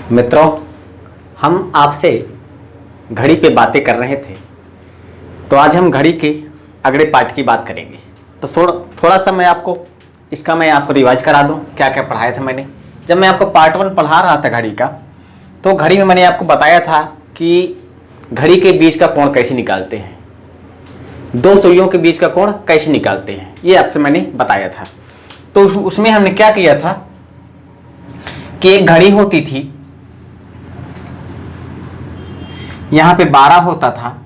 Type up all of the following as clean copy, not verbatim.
मित्रों, हम आपसे घड़ी पे बातें कर रहे थे, तो आज हम घड़ी के अगले पार्ट की बात करेंगे। तो थोड़ा सा मैं आपको रिवाइज करा दूं क्या क्या पढ़ाया था मैंने। जब मैं आपको पार्ट 1 पढ़ा रहा था घड़ी का, तो घड़ी में मैंने आपको बताया था कि घड़ी के बीच का कोण कैसे निकालते हैं, दो सुइयों के बीच का कोण कैसे निकालते हैं, ये आपसे मैंने बताया था। तो उसमें हमने क्या किया था कि एक घड़ी होती थी, यहां पे 12 होता था,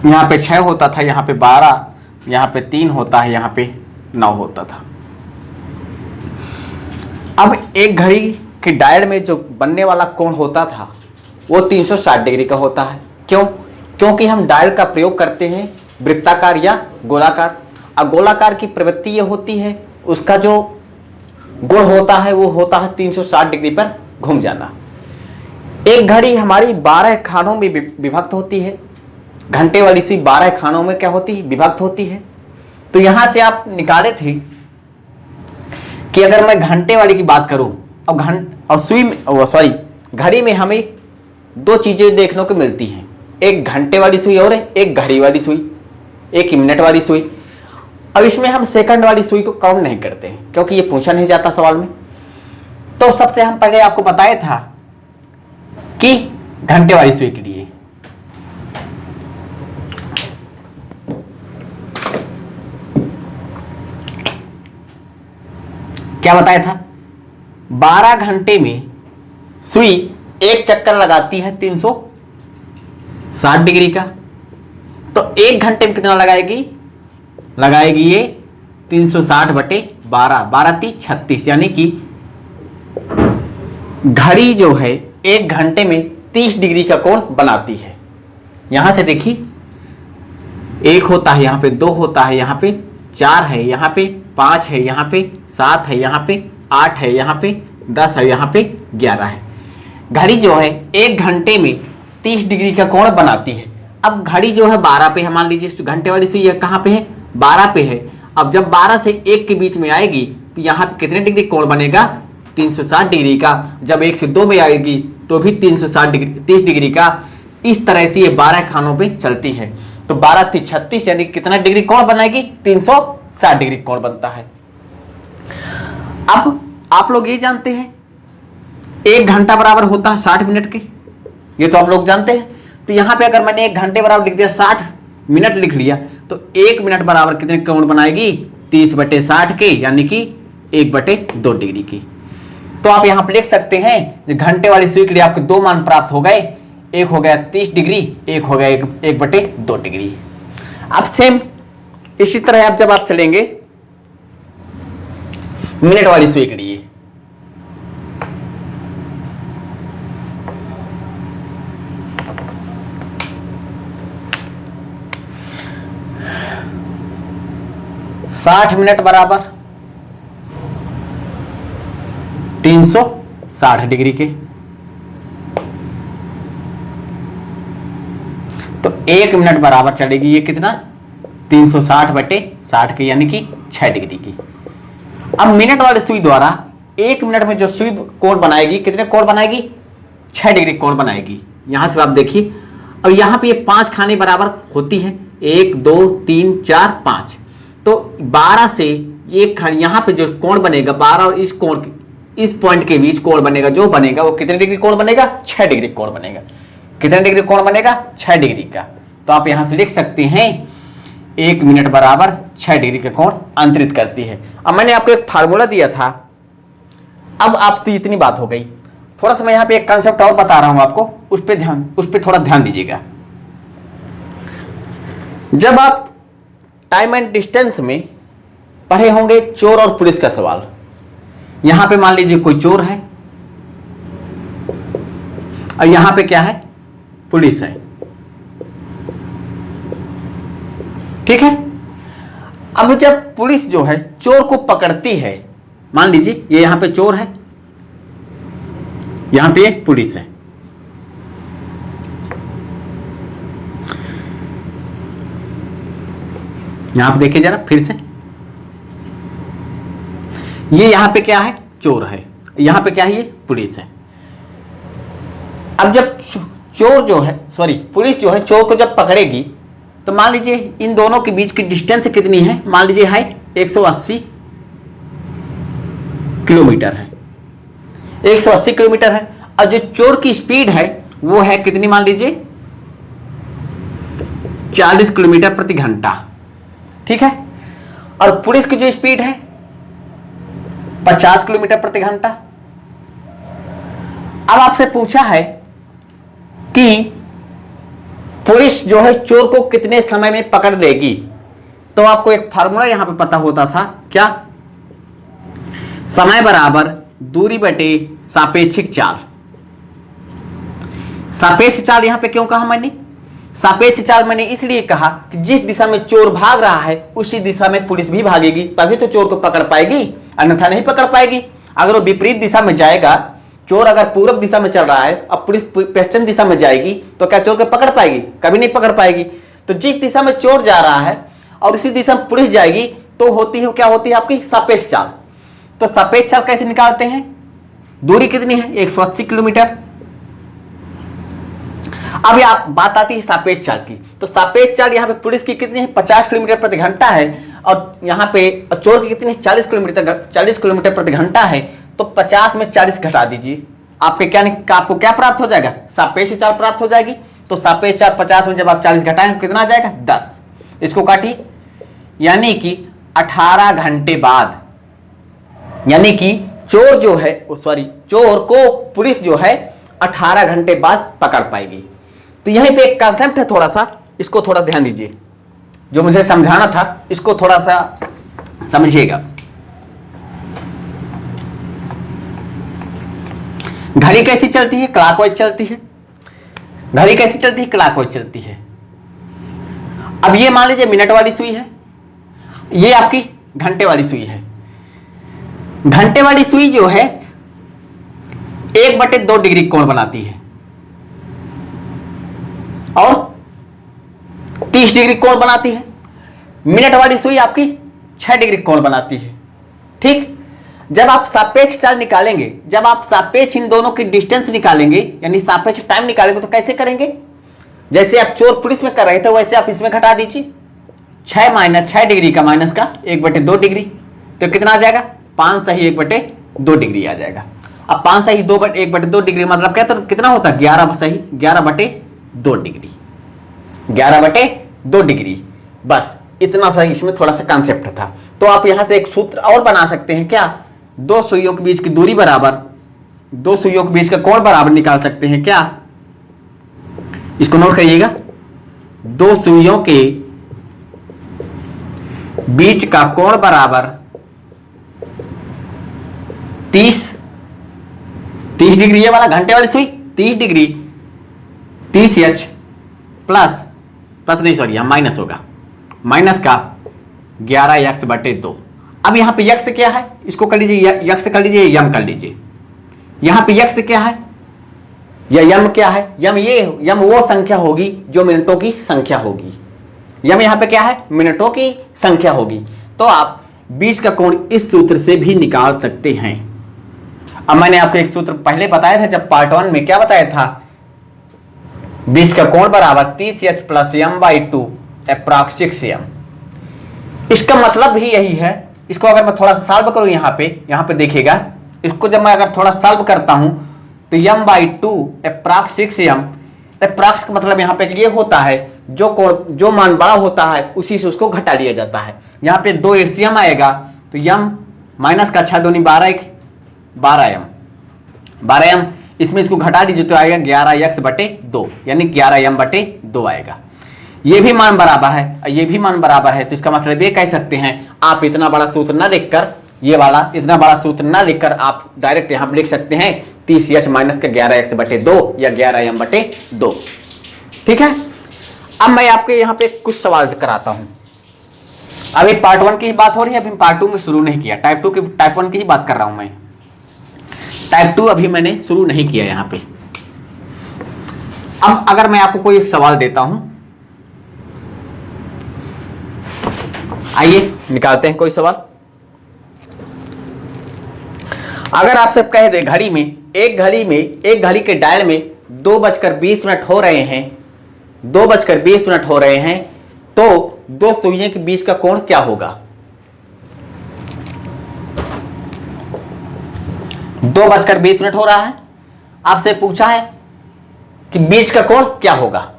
यहां पे 6 होता था, यहां पे 12, यहां पे 3 होता है, यहां पे 9 होता था। अब एक घड़ी के डायल में जो बनने वाला कोण होता था वो 360 डिग्री का होता है। क्यों? क्योंकि हम डायल का प्रयोग करते हैं वृत्ताकार या गोलाकार। अब गोलाकार की प्रवृत्ति ये होती है, उसका जो गुण होता है वो होता है 360 डिग्री पर घूम जाना। एक घड़ी हमारी 12 खानों में विभक्त होती है। घंटे वाली सुई 12 खानों में क्या होती है? विभक्त होती है। तो यहां से आप निकाले थे कि अगर मैं घंटे वाली की बात करूं, अब घड़ी में हमें दो चीजें देखने को मिलती हैं, एक घंटे वाली सुई और एक घड़ी वाली सुई, एक मिनट वाली सुई। अब इसमें हम सेकंड वाली सुई को काउंट नहीं करते हैं क्योंकि ये पूछा नहीं जाता सवाल में। तो सबसे हम पहले आपको बताया था कि घंटे वाली सुई के लिए क्या बताया था, 12 घंटे में सुई एक चक्कर लगाती है 360 डिग्री का। तो एक घंटे में कितना लगाएगी ये 360 बटे 12, 12 3 36, यानी कि घड़ी जो है एक घंटे में 30 डिग्री का कोण बनाती है। यहां से देखिए, एक होता है, यहां पे 2 होता है, यहां पे 4 है, यहां पे 5 है, यहां पे 7 है, यहां पे 8 है, यहां पे 10 है, यहां पे 11 है। घड़ी जो है एक घंटे में 30 डिग्री का कोण बनाती है। अब घड़ी जो है 12 पे है, मान लीजिए घंटे वाली सुई कहां पे है? 12 पे है। अब जब 12 से 1 के बीच में आएगी तो यहां पे कितने डिग्री कोण बनेगा? 360 डिग्री का। जब 1 से 2 में आएगी तो भी 360 डिग्री, 30 डिग्री का। इस तरह से ये 12 खानों पे चलती है। तो 12 3 36, यानी कितना डिग्री कोण बनाएगी? 360 डिग्री कोण बनता है। अब आप लोग ये जानते हैं 1 घंटा बराबर होता है 60 मिनट के, ये तो आप लोग जानते हैं। तो यहां पे अगर मैंने 1 घंटे बराबर लिख दिया, 60 मिनट लिख लिया, तो 1 मिनट बराबर कितने कोण बनाएगी? 30 बटे 60 के, यानी कि 1 बटे 2 डिग्री की। तो आप यहां पर लिख सकते हैं घंटे वाली सुई के लिए आपके 2 मान प्राप्त हो गए, एक हो गया 30 डिग्री, एक हो गया 1 बटे 2 डिग्री। अब सेम इसी तरह जब आप चलेंगे मिनट वाली सुई के लिए, साठ मिनट बराबर 360 डिग्री के। तो 1 मिनट बराबर चलेगी ये कितना? 360 बटे 60 के, यानी कि 6 डिग्री की। अब मिनट वाली सुई द्वारा 1 मिनट में जो सुई कोण बनाएगी, कितने कोण बनाएगी? 6 डिग्री कोण बनाएगी। यहां से आप देखिए, अब यहां पे ये 5 खाने बराबर होती है, 1 2 3 4 5। तो 12 से ये यहां पे जो कोण बनेगा 12 और इस कोण, इस पॉइंट के बीच कोण बनेगा, जो बनेगा वो कितने डिग्री कोण बनेगा? 6 डिग्री कोण बनेगा। कितने डिग्री कोण बनेगा? 6 डिग्री का। तो आप यहां से लिख सकते हैं 1 मिनट बराबर 6 डिग्री का कोण अंतरित करती है। अब मैंने आपको एक फार्मूला दिया था, अब आप तो इतनी बात हो गई। थोड़ा सा मैं यहां पे एक कंसेप्ट और बता रहा हूं आपको, उस पर थोड़ा ध्यान दीजिएगा। जब आप टाइम एंड डिस्टेंस में पढ़े होंगे चोर और पुलिस का सवाल, यहां पे मान लीजिए कोई चोर है और यहां पे क्या है? पुलिस है, ठीक है। अब जब पुलिस जो है चोर को पकड़ती है, मान लीजिए ये यहां पे चोर है, यहां पे एक पुलिस है, यहां पे देखिए जरा फिर से, ये यहां पे क्या है? चोर है, यहां पे क्या है, ये पुलिस है। अब जब चोर जो है, सॉरी पुलिस जो है चोर को जब पकड़ेगी तो मान लीजिए इन दोनों के बीच की डिस्टेंस कितनी है, मान लीजिए है 180 किलोमीटर है, 180 किलोमीटर है। और जो चोर की स्पीड है वो है कितनी, मान लीजिए 40 किलोमीटर प्रति घंटा, ठीक है। और पुलिस की जो स्पीड है 50 किलोमीटर प्रति घंटा। अब आपसे पूछा है कि पुलिस जो है चोर को कितने समय में पकड़ लेगी, तो आपको एक फार्मूला यहां पे पता होता था, क्या, समय बराबर दूरी बटे सापेक्षिक चाल। सापेक्ष चाल यहां पे क्यों कहा मैंने, सापेक्ष चाल मैंने इसलिए कहा कि जिस दिशा में चोर भाग रहा है उसी दिशा में पुलिस भी भागेगी, तभी तो चोर को पकड़ पाएगी, अन्यथा नहीं पकड़ पाएगी। अगर वो विपरीत दिशा में जाएगा, चोर अगर पूर्व दिशा में चल रहा है अब पुलिस पश्चिम दिशा में जाएगी, तो क्या चोर को पकड़ पाएगी, कभी नहीं पकड़ पाएगी। तो जिस दिशा में चोर जा रहा है और उसी दिशा में पुलिस जाएगी तो होती है, क्या होती है आपकी सापेक्ष चाल। तो सापेक्ष चाल कैसे निकालते हैं, दूरी कितनी है 180 किलोमीटर। अब आप बात आती है सापेक्ष चाल की, तो सापेक्ष चाल यहाँ पे पुलिस की कितनी है 50 किलोमीटर प्रति घंटा है, और यहाँ पे चोर की कितनी 40 किलोमीटर प्रति घंटा है। तो 50 में 40 घटा दीजिए, आपको क्या प्राप्त हो जाएगा, सापेक्ष चाल प्राप्त हो जाएगी। तो सापेक्ष चाल 50 में जब आप 40 घटाएंगे कितना आ जाएगा 10। इसको काटिए, यानी कि 18 घंटे बाद, यानी कि चोर जो है, चोर को पुलिस जो है 18 घंटे बाद पकड़ पाएगी। तो यहीं पे एक कॉन्सेप्ट है, थोड़ा सा इसको थोड़ा ध्यान दीजिए, जो मुझे समझाना था इसको थोड़ा सा समझिएगा। घड़ी कैसी चलती है, क्लॉकवाइज चलती है। घड़ी कैसी चलती है, क्लॉकवाइज चलती है। अब ये मान लीजिए मिनट वाली सुई है, ये आपकी घंटे वाली सुई है। घंटे वाली सुई जो है 1/2 डिग्री कोण बनाती है और 30 डिग्री कोण बनाती है। मिनट वाली सुई आपकी 6 डिग्री कोण बनाती है, ठीक। जब आप सापेक्ष चाल निकालेंगे, जब आप सापेक्ष इन दोनों की डिस्टेंस निकालेंगे, यानी सापेक्ष टाइम निकालेंगे, तो कैसे करेंगे, जैसे आप चोर पुलिस में कर रहे थे वैसे आप इसमें घटा दीजिए। 6 डिग्री का माइनस का 1/2 डिग्री, तो कितना आ जाएगा 5 सही 1/2 डिग्री आ जाएगा। अब 5 सही 1/2 डिग्री मतलब क्या, तो कितना होता है 11 सही 11/2 डिग्री, 11/2 डिग्री। बस इतना सा इसमें थोड़ा सा कॉन्सेप्ट था। तो आप यहां से एक सूत्र और बना सकते हैं, क्या, दो सुइयों के बीच की दूरी बराबर, दो सुइयों के बीच का कोण बराबर निकाल सकते हैं, क्या, इसको नोट करिएगा, दो सुइयों के बीच का कोण बराबर 30 डिग्री, ये वाला घंटे वाली सुई 30 डिग्री, 30h प्लस नहीं सॉरी यहां माइनस होगा, माइनस का 11x/2। अब यहां पे x क्या है, इसको कर लीजिए x कर लीजिए, यम कर लीजिए। यहां पे x क्या है या यम क्या है, यम वो संख्या होगी जो मिनटों की संख्या होगी। यम यहां पे क्या है, मिनटों की संख्या होगी। तो आप बीच का कोण इस सूत्र से भी निकाल सकते हैं। अब मैंने आपको एक सूत्र पहले बताया था, जब पार्ट 1 में क्या बताया था, बीच का कोण बराबर 30h + m/2 अप्रॉक्स m। इसका मतलब भी यही है। इसको अगर मैं थोड़ा सॉल्व करूं यहाँ पे देखिएगा, इसको जब मैं अगर थोड़ा सॉल्व करता हूं तो m/2 अप्रॉक्स m, अप्रॉक्स का मतलब यहाँ पे ये होता है जो मान बड़ा होता है उसी से उसको घटा लिया जाता है। यहाँ पे 2 LCM आएगा तो m माइनस का 6 दूनी 12m, इसमें इसको घटा दीजिए तो आएगा 11x/2, यानी 11m/2 आएगा। ये भी मान बराबर है, ये भी मान बराबर है। तो इसका मतलब ये कह सकते हैं, आप इतना बड़ा सूत्र ना लिखकर, ये वाला इतना बड़ा सूत्र ना लिखकर आप डायरेक्ट यहाँ पे लिख सकते हैं 30h माइनस का 11x/2 या 11m/2, ठीक है। अब मैं आपके यहाँ पे कुछ सवाल कराता हूँ। अभी पार्ट 1 की ही बात हो रही है, अभी पार्ट 2 में शुरू नहीं किया, टाइप 1 की ही बात कर रहा हूं मैं। टाइप 2 अभी मैंने शुरू नहीं किया यहाँ पे। अब अगर मैं आपको कोई एक सवाल देता हूं, आइए निकालते हैं कोई सवाल। अगर आपसे कह दे घड़ी में एक घड़ी के डायल में 2:20 हो रहे हैं, 2:20 हो रहे हैं, तो दो सुइयों के बीच का कोण क्या होगा? 2:20 हो रहा है, आपसे पूछा है कि बीच का कोण क्या होगा।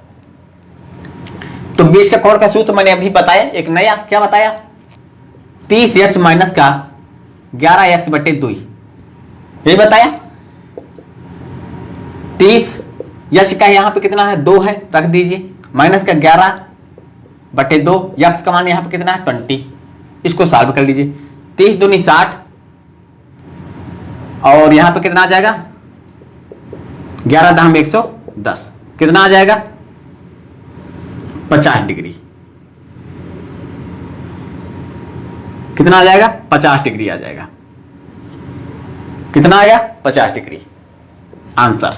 तो बीच का कोण का सूत्र मैंने अभी बताया, एक नया क्या बताया, 30h माइनस का 11x/2, यही बताया। 30h का यहां पे कितना है, 2 है, रख दीजिए, माइनस का 11/2, x का मान यहां पे कितना है, 20। इसको सॉल्व कर लीजिए, 30 दूनी 60 और यहां पे कितना आ जाएगा, 11 दाम 110, कितना आ जाएगा, 50 डिग्री। कितना आ जाएगा, 50 डिग्री आ जाएगा। कितना आया, 50 डिग्री आंसर।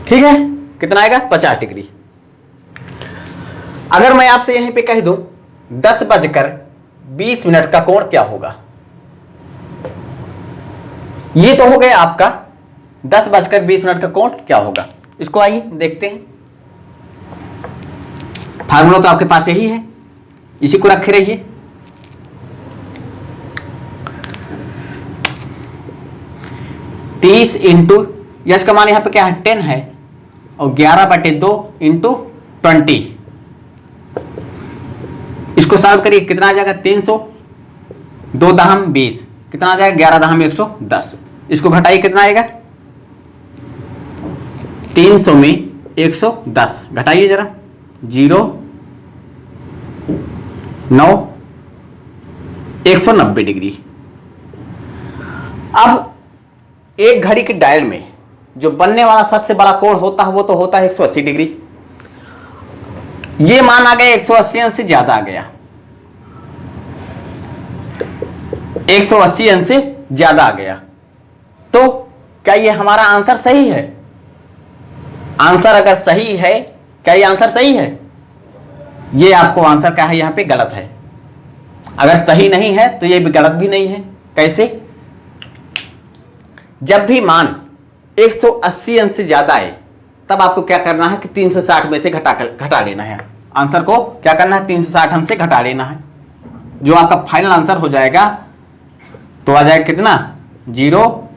ठीक है, कितना आएगा, 50 डिग्री। अगर मैं आपसे यहीं पे कह दूं 10:20 का कोण क्या होगा, ये तो हो गया आपका 10:20 का कोण क्या होगा। इसको आइए देखते हैं। फार्मूला तो आपके पास यही है, इसी को रखे रहिए। तीस इंटू यश का मान यहां पे क्या है, 10 है, और 11/2 इंटू 20, इसको सॉल्व करिए, कितना आ जाएगा, 300, 2 दहम 20, कितना आ जाएगा, 11 दहम 110। इसको घटाइए, कितना आएगा, 300 में 110 घटाइए जरा, 0 9 190 डिग्री। अब एक घड़ी के डायल में जो बनने वाला सबसे बड़ा कोण होता है वो तो होता है 180 डिग्री। ये मान आ गया 180 अंश से ज्यादा आ गया, 180 अंश से ज्यादा आ गया। तो क्या ये हमारा आंसर सही है? आंसर अगर सही है, क्या ये आंसर सही है? ये आपको आंसर क्या है, यहां पे गलत है। अगर सही नहीं है तो ये भी गलत भी नहीं है। कैसे? जब भी मान 180 अंश से ज्यादा आए तब आपको क्या करना है कि 360 में से घटा लेना है। आंसर को क्या करना है, 360 अंश से घटा लेना है। जो आपका फाइनल आंसर हो जाएगा तो आ जाएगा कितना, 0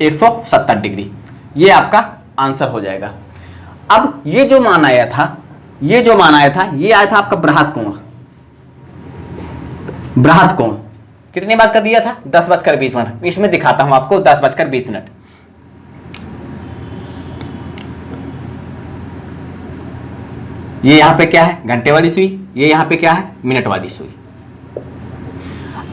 170 डिग्री। ये आपका आंसर हो जाएगा। अब ये जो मान आया था, ये आया था आपका बृहत कोण। बृहत कोण कितने बार का दिया था, 10:20। इसमें दिखाता हूं आपको 10:20। ये यहां पे क्या है, घंटे वाली सुई, ये यहां पे क्या है, मिनट वाली सुई।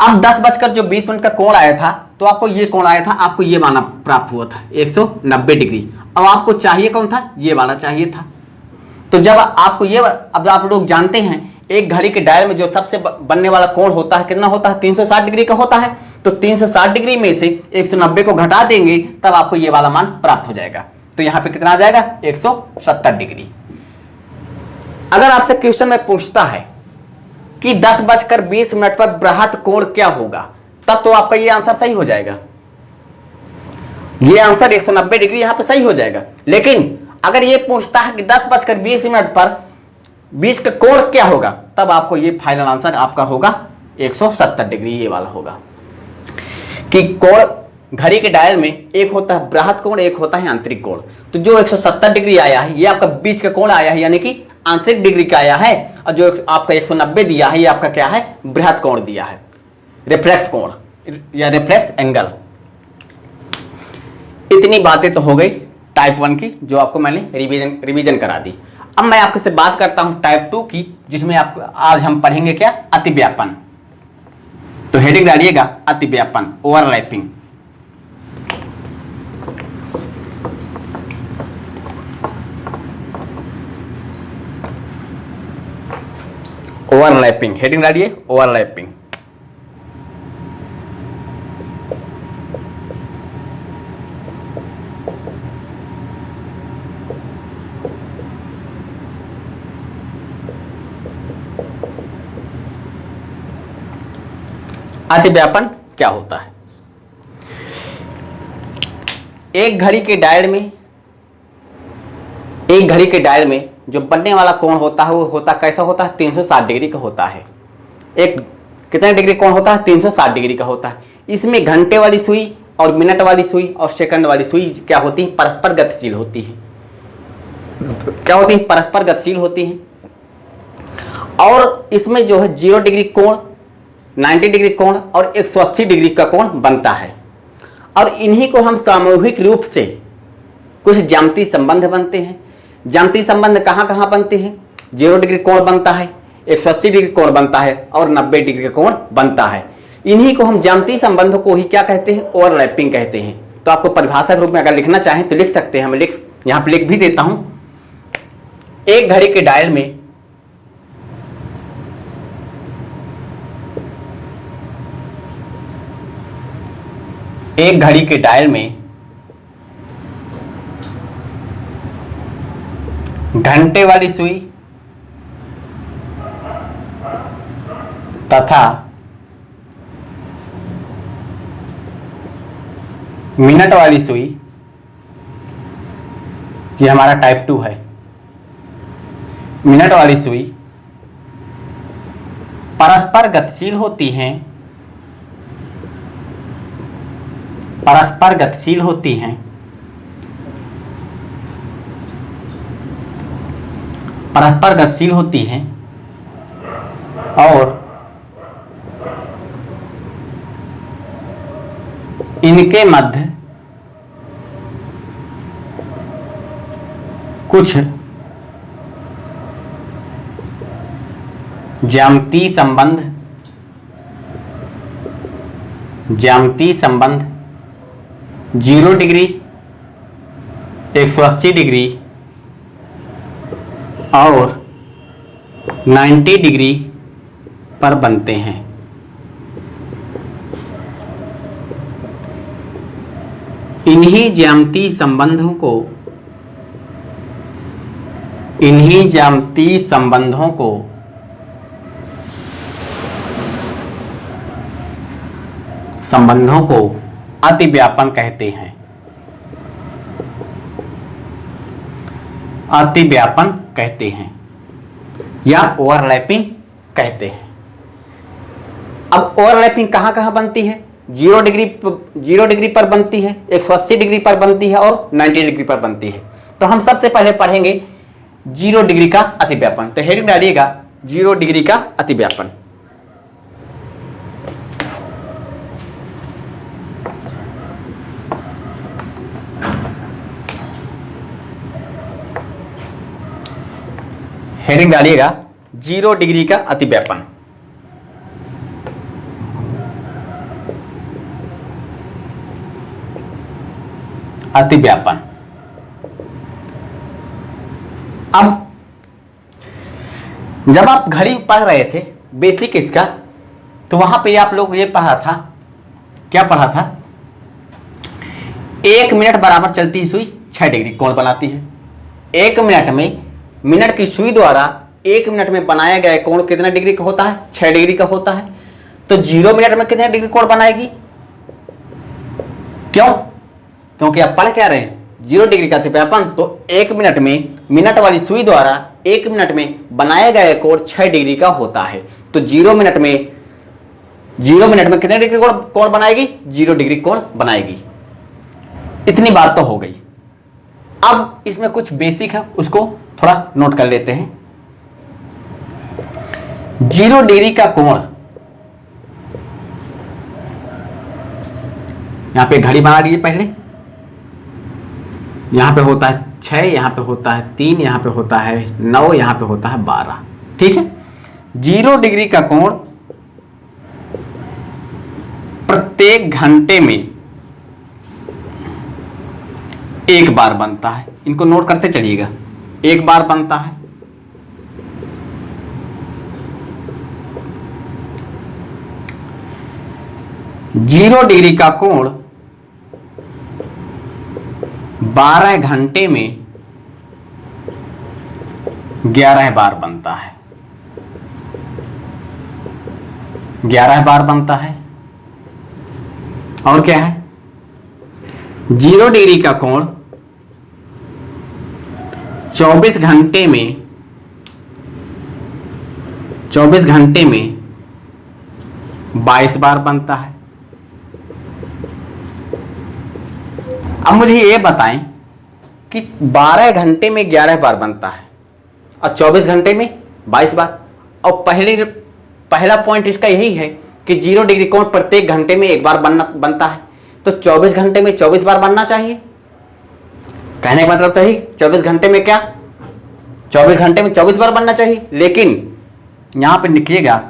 अब 10:20 का कोण आया था तो आपको ये कोण आया था, आपको ये माना प्राप्त हुआ था 190 डिग्री। अब आपको चाहिए कौन था, ये वाला चाहिए था। तो जब आपको ये, अब आप लोग जानते हैं एक घड़ी के डायल में जो सबसे बनने वाला कोण होता है कितना होता है, 360 डिग्री का होता है। तो 360 डिग्री में से 190 को घटा देंगे तब आपको ये वाला मान प्राप्त हो जाएगा। तो यहां पे कितना आ जाएगा, 170 डिग्री। अगर आपसे क्वेश्चन में पूछता है कि 10:20 पर बृहत कोण क्या होगा, तब तो आपका ये आंसर सही हो जाएगा। ये आंसर 190 डिग्री यहां पे सही हो जाएगा। लेकिन अगर ये पूछता है कि 10:20 पर बीच का कोण क्या होगा, तब आपको ये फाइनल आंसर आपका होगा 170 डिग्री, ये वाला होगा। कि कोण घड़ी के डायल में एक होता है बृहत कोण, एक होता है आंतरिक कोण। तो जो 170 डिग्री आया है ये आपका बीच का कोण आया है, यानी कि आंतरिक डिग्री का आया है। और जो आपका 190 दिया है ये आपका क्या है, बृहत कोण दिया है, रिफ्लेक्स कोण या रिफ्लेक्स एंगल। इतनी बातें तो हो गई टाइप 1 की, जो आपको मैंने रिवीजन करा दी। अब मैं आपके से बात करता हूं टाइप 2 की, जिसमें आपको आज हम पढ़ेंगे क्या, अतिव्यापन। तो हेडिंग डालिएगा अतिव्यापन, ओवरलैपिंग। ओवरलैपिंग, हेडिंग डालिए ओवरलैपिंग। अतिव्यापन क्या होता है? एक घड़ी के डायल में जो बनने वाला कोण होता है वो होता कैसा होता है, 360 डिग्री का होता है। एक कितने डिग्री कोण होता है, 360 डिग्री का होता है। इसमें घंटे वाली सुई और मिनट वाली सुई और सेकंड वाली सुई क्या होती है, परस्पर गतिशील होती है। क्या होती है, परस्पर गतिशील होती है। और इसमें जो है 0 डिग्री कोण, 90 डिग्री कोण और 180 डिग्री का कोण बनता है। और इन्हीं को हम सामूहिक रूप से कुछ ज्यामितीय संबंध बनते हैं। ज्यामितीय संबंध कहाँ कहाँ बनते हैं, 0 डिग्री कोण बनता है, 180 डिग्री कोण बनता है और 90 डिग्री कोण बनता है। इन्हीं को हम ज्यामितीय संबंधों को ही क्या कहते हैं, ओवरलैपिंग कहते हैं। तो आपको परिभाषा के रूप में अगर लिखना चाहें तो लिख सकते हैं, हम यहाँ पे लिख भी देता हूं। एक घड़ी के डायल में घंटे वाली सुई तथा मिनट वाली सुई, ये हमारा टाइप 2 है। मिनट वाली सुई परस्पर गतिशील होती हैं, परस्पर गतिशील होती हैं परस्पर गतिशील होती हैं और इनके मध्य कुछ ज्यामितीय संबंध 0 डिग्री, 180 डिग्री और 90 डिग्री पर बनते हैं। इन्हीं ज्यामितीय संबंधों को अतिव्यापन कहते हैं। अतिव्यापन कहते हैं या ओवरलैपिंग कहते हैं। अब ओवरलैपिंग कहां कहां बनती है, 0 डिग्री पर बनती है, 180 डिग्री पर बनती है और 90 डिग्री पर बनती है। तो हम सबसे पहले पढ़ेंगे 0 डिग्री का अतिव्यापन। तो हेडिंग डालिएगा 0 डिग्री का अतिव्यापन। हेडिंग डालिएगा 0 डिग्री का अतिव्यापन। अतिव्यापन। अब जब आप घड़ी पढ़ रहे थे बेसिक इसका, तो वहां पे आप लोग ये पढ़ा था, क्या पढ़ा था, 1 मिनट बराबर चलती सुई 6 डिग्री कोण बनाती है। 1 मिनट में मिनट की सुई द्वारा 1 मिनट में बनाया गया कोण कितना डिग्री का होता है, 6 डिग्री का होता है। तो 0 मिनट में कितने डिग्री कोण बनाएगी, क्यों, क्योंकि आप पढ़ क्या रहे हैं, 0 डिग्री का अतिव्यापन। तो 1 मिनट में मिनट वाली सुई द्वारा 1 मिनट में बनाया गया कोण 6 डिग्री का होता है। तो 0 मिनट में कितने डिग्री कोण बनाएगी, 0 डिग्री कोण बनाएगी। इतनी बात तो हो गई। अब इसमें कुछ बेसिक है, उसको थोड़ा नोट कर लेते हैं। 0 डिग्री का कोण, यहां पे घड़ी बना लीजिए पहले, यहां पे होता है 6, यहां पे होता है 3, यहां पे होता है 9, यहां पे होता है 12। ठीक है। 0 डिग्री का कोण प्रत्येक घंटे में एक बार बनता है। इनको नोट करते चलिएगा, एक बार बनता है। जीरो डिग्री का कोण 12 घंटे में 11 बार बनता है। 11 बार बनता है। और क्या है, 0 डिग्री का कोण 24 घंटे में 22 बार बनता है। अब मुझे ये बताएं कि 12 घंटे में 11 बार बनता है और 24 घंटे में 22 बार, और पहला पॉइंट इसका यही है कि 0 डिग्री कोण प्रत्येक घंटे में एक बार बनता है, तो 24 घंटे में 24 बार बनना चाहिए। कहने का मतलब सही, 24 घंटे में क्या, 24 घंटे में 24 बार बनना चाहिए। लेकिन यहां पे लिखिएगा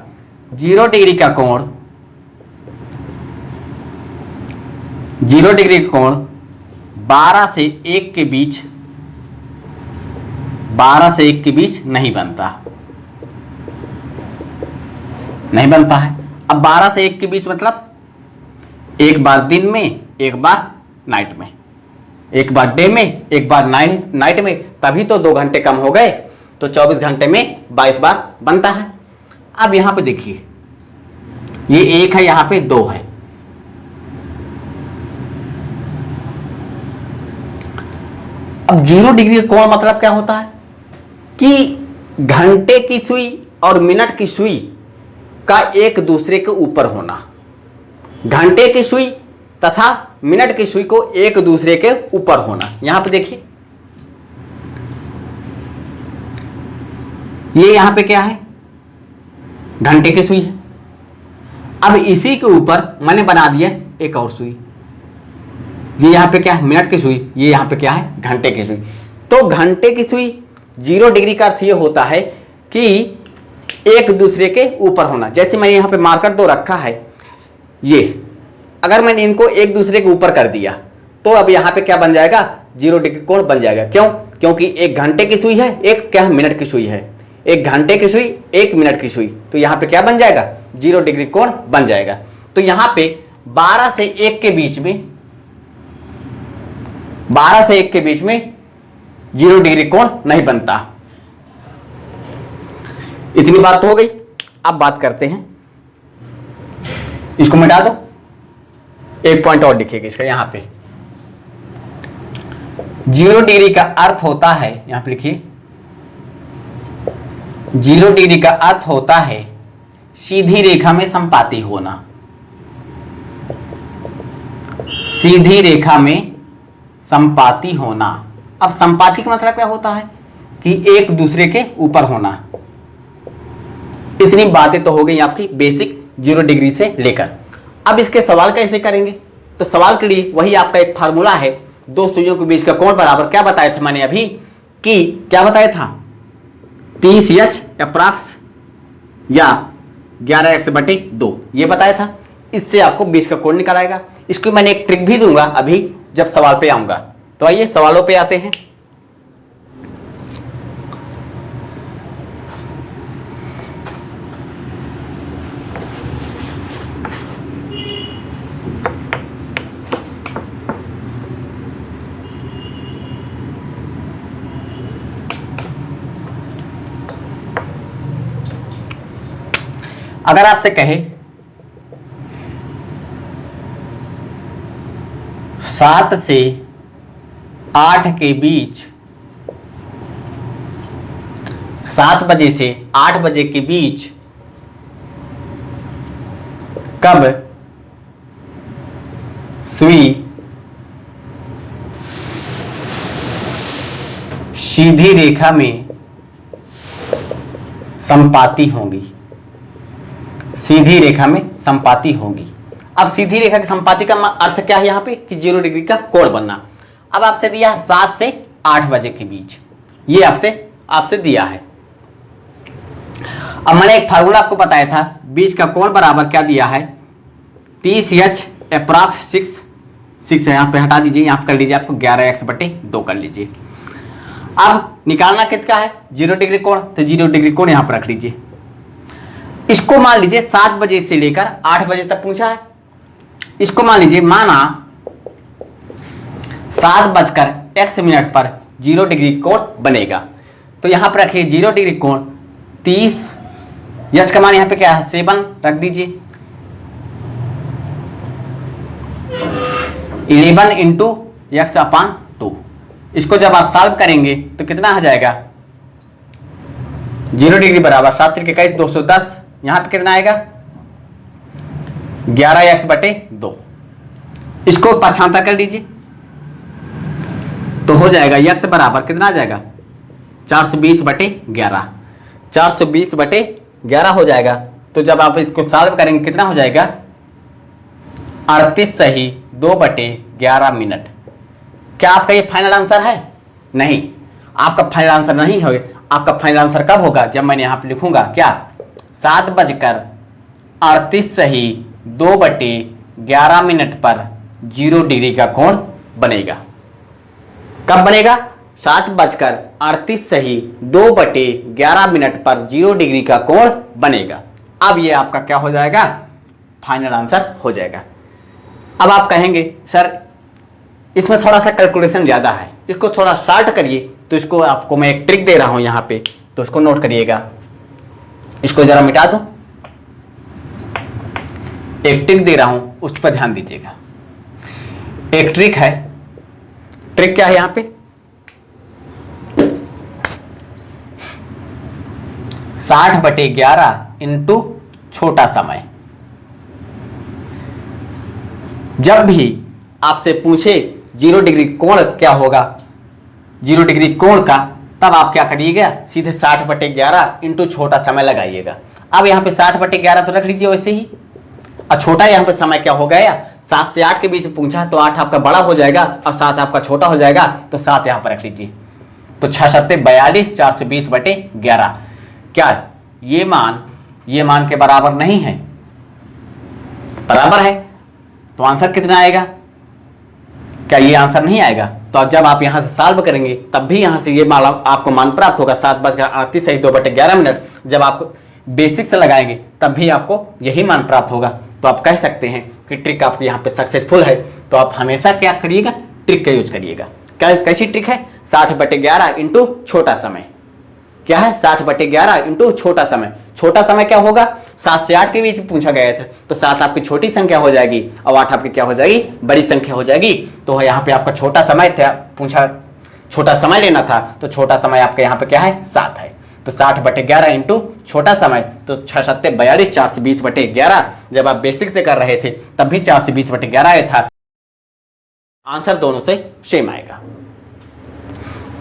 0 डिग्री का कोण 12 से 1 के बीच 12 से 1 के बीच नहीं बनता है। अब 12 से 1 के बीच मतलब एक बार दिन में, एक बार नाइट में, एक बार डे में, एक बार नाइट में, तभी तो 2 घंटे कम हो गए, तो 24 घंटे में 22 बार बनता है। अब यहां पे देखिए, ये 1 है, यहां पे 2 है। अब 0 डिग्री कोण मतलब क्या होता है कि घंटे की सुई और मिनट की सुई का एक दूसरे के ऊपर होना। घंटे की सुई तथा मिनट की सुई को एक दूसरे के ऊपर होना। यहां पे देखिए, ये यहां पे क्या है, घंटे की सुई है। अब इसी के ऊपर मैंने बना दिया एक और सुई, ये यहां पे क्या है, मिनट की सुई, ये यहां पे क्या है, घंटे की सुई। तो घंटे की सुई 0 डिग्री का अर्थ ये होता है कि एक दूसरे के ऊपर होना। जैसे मैं यहां पे मार्कर 2 रखा है, ये अगर मैंने इनको एक दूसरे के ऊपर कर दिया तो अब यहां पे क्या बन जाएगा, 0 डिग्री कोण बन जाएगा। क्यों? क्योंकि एक घंटे की सुई है, एक क्या है, मिनट की सुई है। एक घंटे की सुई, एक मिनट की सुई, तो यहां पे क्या बन जाएगा, 0 डिग्री कोण बन जाएगा। तो यहां पे 12 से 1 के बीच में 0 डिग्री कोण नहीं बनता। इतनी बात तो हो गई। अब बात करते हैं, इसको मिटा दो, एक पॉइंट और लिखिएगा इसका। यहां पे 0 डिग्री का अर्थ होता है, यहां पे लिखिए, 0 डिग्री का अर्थ होता है सीधी रेखा में संपाती होना। सीधी रेखा में संपाती होना। अब संपाती का मतलब क्या होता है कि एक दूसरे के ऊपर होना। इतनी बातें तो हो गई आपकी बेसिक 0 डिग्री से लेकर। अब इसके सवाल कैसे करेंगे, तो सवाल के लिए वही आपका एक फार्मूला है, 2 सुइयों के बीच का कोण बराबर, क्या बताया था मैंने अभी, कि क्या बताया था, 30h अप्रॉक्स या 11x/2, ये बताया था। इससे आपको बीच का कोण निकल आएगा। इसको मैंने एक ट्रिक भी दूंगा अभी जब सवाल पे आऊंगा। तो आइए सवालों पे आते हैं। अगर आपसे कहे 7 से 8 के बीच, 7 बजे से 8 बजे के बीच कब सुई सीधी रेखा में संपाती होंगी, सीधी रेखा में संपाती होंगी। अब सीधी रेखा की संपाती का अर्थ क्या है यहाँ पे, कि 0 डिग्री का कोण बनना। अब आपसे दिया 7 से 8 बजे के बीच, ये आपसे दिया है। अब मैंने एक फार्मूला आपको बताया था, बीच का कोण बराबर क्या दिया है, 30h अप्रॉक्स 6 यहाँ पे हटा दीजिए, यहाँ पे कर लीजिए, आपको 11x/2 कर लीजिए। अब निकालना किसका है, 0 डिग्री कोण, तो 0 डिग्री कोण यहाँ पर रख लीजिए। इसको मान लीजिए 7 बजे से लेकर 8 बजे तक पूछा है। इसको मान लीजिए, माना 7:x पर 0 डिग्री कोण बनेगा। तो यहां पर रखिए 0 डिग्री कोण 30, यच का मान यहां पे क्या है, 7 रख दीजिए, 11 × x अपान 2। इसको जब आप सॉल्व करेंगे तो कितना आ जाएगा, 0 डिग्री बराबर 7 त्रिक 21 210, यहां पे कितना आएगा 11x बटे 2। इसको पक्षांतर कर लीजिए तो हो जाएगा x बराबर कितना आ जाएगा 420 बटे 11, 420 बटे 11 हो जाएगा। तो जब आप इसको सॉल्व करेंगे कितना हो जाएगा 38 सही 2 बटे 11 मिनट। क्या आपका ये फाइनल आंसर है? नहीं, आपका फाइनल आंसर नहीं है। आपका फाइनल आंसर कब होगा, जब मैंने यहां पे लिखूंगा क्या 7:38 सही 2 बटे 11 मिनट पर 0 डिग्री का कोण बनेगा। कब बनेगा 7:38 सही 2 बटे 11 मिनट पर 0 डिग्री का कोण बनेगा। अब ये आपका क्या हो जाएगा, फाइनल आंसर हो जाएगा। अब आप कहेंगे सर इसमें थोड़ा सा कैलकुलेशन ज़्यादा है, इसको थोड़ा शॉर्ट करिए। तो इसको आपको मैं एक ट्रिक दे रहा हूं यहां पे, तो इसको नोट करिएगा। इसको जरा मिटा दो, एक ट्रिक दे रहा हूं उस पर ध्यान दीजिएगा। एक ट्रिक है, ट्रिक क्या है यहां पे 60/11 इंटू छोटा समय। जब भी आपसे पूछे 0 डिग्री कोण क्या होगा, 0 डिग्री कोण का, तब आप क्या करिएगा सीधे 60/11 इंटू छोटा समय लगाइएगा। अब यहाँ पे 60/11 तो रख लीजिए वैसे ही, और छोटा यहाँ पे समय क्या हो गया 7 से 8 के बीच पूछा तो 8 आपका बड़ा हो जाएगा और 7 आपका छोटा हो जाएगा, तो 7 यहाँ पर रख लीजिए। तो 6 7 42 420/11। क्या ये मान के बराबर नहीं है? बराबर है। तो आंसर कितना आएगा, क्या ये आंसर नहीं आएगा? तो अब जब आप यहां से सॉल्व करेंगे तब भी यहां से ये मान आपको मान प्राप्त होगा 7:38 सही 2 बटे 11 मिनट। जब आप बेसिक से लगाएंगे तब भी आपको यही मान प्राप्त होगा। तो आप कह सकते हैं कि ट्रिक आपकी यहाँ पे सक्सेसफुल है। तो आप हमेशा क्या करिएगा, ट्रिक का यूज करिएगा। कैसी ट्रिक है 60/11 इंटू छोटा समय। क्या है 60/11 इंटू छोटा समय। छोटा समय क्या होगा 7 से 8 के बीच पूछा गया था, तो 7 आपकी छोटी संख्या हो जाएगी और 8 आपकी क्या हो जाएगी, बड़ी संख्या हो जाएगी। तो यहाँ पे आपका छोटा समय था, पूछा छोटा समय लेना था, तो छोटा समय आपका यहाँ पे क्या है 7 है। तो 60/11 इंटू छोटा समय, तो 6 7 42 420/11। जब आप बेसिक से कर रहे थे तब भी 420/11 आया था। आंसर दोनों से सेम आएगा।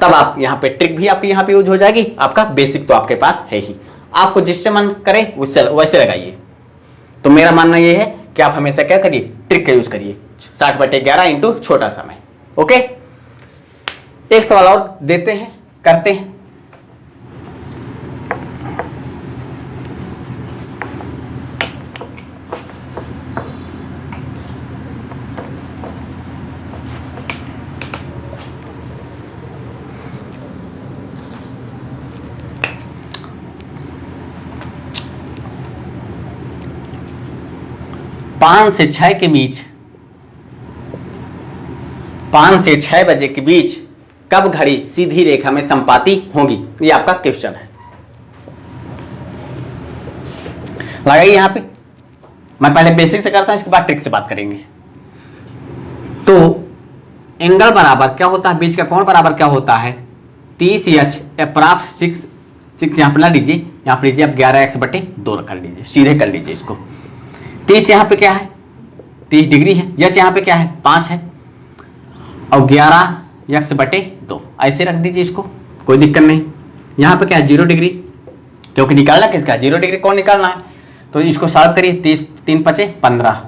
तब आप यहाँ पे ट्रिक भी आपकी यहाँ पे यूज हो जाएगी। आपका बेसिक तो आपके पास है ही, आपको जिससे मन करे उससे वैसे लगाइए। तो मेरा मानना ये है कि आप हमेशा क्या करिए, ट्रिक का यूज करिए 60/11 इंटू छोटा समय। ओके, एक सवाल और देते हैं, करते हैं। पाँच से 6 के बीच 5 से 6 बजे के बीच कब घड़ी सीधी रेखा में संपाती होगी? ये आपका क्वेश्चन है। लगाइए यहां पे। मैं पहले बेसिक से करता हूं, इसके बाद ट्रिक से बात करेंगे। तो एंगल बराबर क्या होता है, बीच का कोण बराबर क्या होता है 30h अप्रॉक्स 6 यहां पर ला लीजिए, यहां पर लीजिए आप 11x/2 कर लीजिए, सीधे कर लीजिए इसको। 30 यहाँ पे क्या है 30 डिग्री है, यस यहाँ पे क्या है 5 है, और 11x/2 ऐसे रख दीजिए इसको, कोई दिक्कत नहीं। यहाँ पे क्या है 0 डिग्री, क्योंकि निकालना किसका 0 डिग्री कौन निकालना है। तो इसको सॉल्व करिए, 30 3 5 15,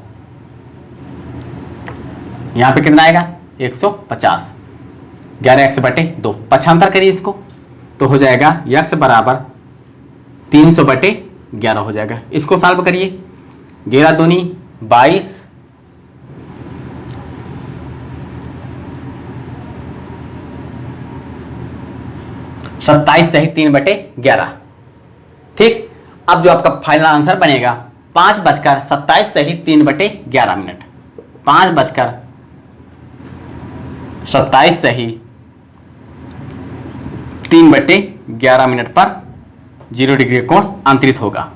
यहाँ पे कितना आएगा 150, 11x/2 पक्षांतर करिए इसको, तो हो जाएगा x बराबर 300/11 हो जाएगा। इसको सॉल्व करिए, 11 दूनी 22, 27 सही 3/11। ठीक, अब जो आपका फाइनल आंसर बनेगा 5:27 सही 3/11 मिनट, 5:27 सही 3/11 मिनट पर 0 डिग्री कोण अंतरित होगा।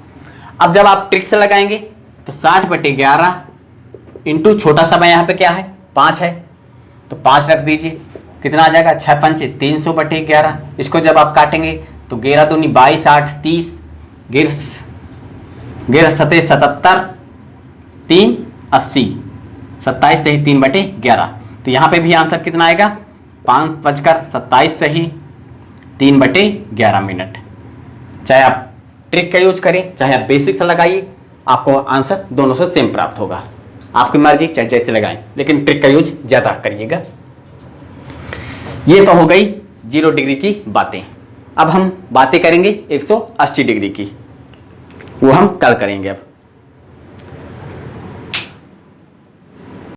अब जब आप ट्रिक से लगाएंगे तो 60/11 इंटू छोटा समय यहाँ पे क्या है 5 है, तो 5 रख दीजिए, कितना आ जाएगा 6 पंचे 300 बटे 11। इसको जब आप काटेंगे तो 11 दूनी 22, 8 30, 11 सते 77, 3 80, 27 सही 3 बटे 11। तो यहाँ पे भी आंसर कितना आएगा 5:27 सही 3 बटे 11 मिनट। चाहे आप ट्रिक का यूज करें चाहे आप बेसिक से लगाइए, आपको आंसर दोनों से सेम प्राप्त होगा। आपकी मर्जी चाहे जैसे लगाएं, लेकिन ट्रिक का यूज ज़्यादा करिएगा। ये तो हो गई 0 डिग्री की बातें। अब हम बातें करेंगे 180 डिग्री की, वो हम कल करेंगे। अब